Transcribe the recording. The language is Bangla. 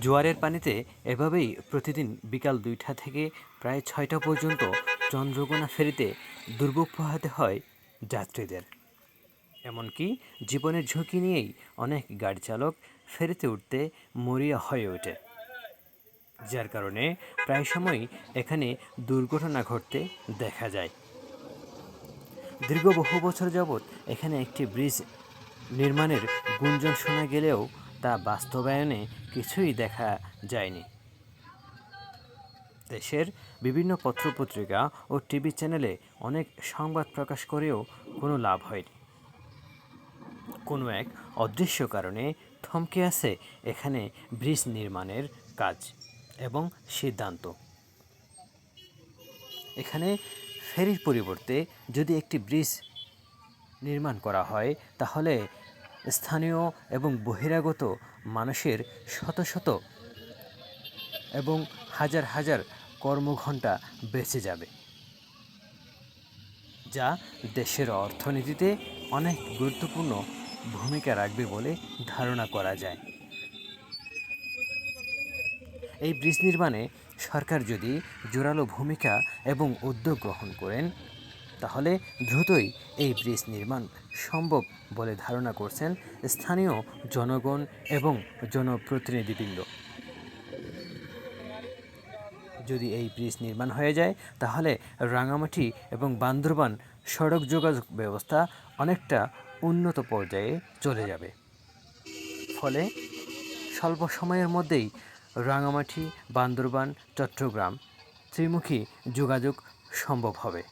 জোয়ারের পানিতে এভাবেই প্রতিদিন বিকাল ২টা থেকে প্রায় ৬টা পর্যন্ত চন্দ্রকোনা ফেরিতে দুর্ভোগ পোহাতে হয় যাত্রীদের। এমনকি জীবনের ঝুঁকি নিয়েই অনেক গাড়ি চালক ফেরিতে উঠতে মরিয়া হয়ে ওঠে, যার কারণে প্রায় সময়ই এখানে দুর্ঘটনা ঘটতে দেখা যায়। দীর্ঘ বহু বছর যাবৎ এখানে একটি ব্রিজ নির্মাণের গুঞ্জন শোনা গেলেও তা বাস্তবায়নে কিছুই দেখা যায়নি। দেশের বিভিন্ন পত্রপত্রিকা ও টিভি চ্যানেলে অনেক সংবাদ প্রকাশ করেও কোনো লাভ হয়নি। কোনো এক অদৃশ্য কারণে থমকে আছে এখানে ব্রিজ নির্মাণের কাজ এবং সিদ্ধান্ত। এখানে ফেরির পরিবর্তে যদি একটি ব্রিজ নির্মাণ করা হয়, তাহলে স্থানীয় এবং বহিরাগত মানুষের শত শত এবং হাজার হাজার কর্মঘণ্টা বেঁচে যাবে, যা দেশের অর্থনীতিতে অনেক গুরুত্বপূর্ণ ভূমিকা রাখবে বলে ধারণা করা যায়। এই ব্রিজ নির্মাণে সরকার যদি জোরালো ভূমিকা এবং উদ্যোগ গ্রহণ করেন, তাহলে দ্রুতই এই ব্রিজ নির্মাণ সম্ভব বলে ধারণা করছেন স্থানীয় জনগণ এবং জনপ্রতিনিধিবৃন্দ। যদি এই ব্রিজ নির্মাণ হয়ে যায়, তাহলে রাঙামাটি এবং বান্দরবান সড়ক যোগাযোগ ব্যবস্থা অনেকটা উন্নত পর্যায়ে চলে যাবে। ফলে স্বল্প সময়ের মধ্যেই রাঙামাটি, বান্দরবান, চট্টগ্রাম ত্রিমুখী যোগাযোগ সম্ভব হবে।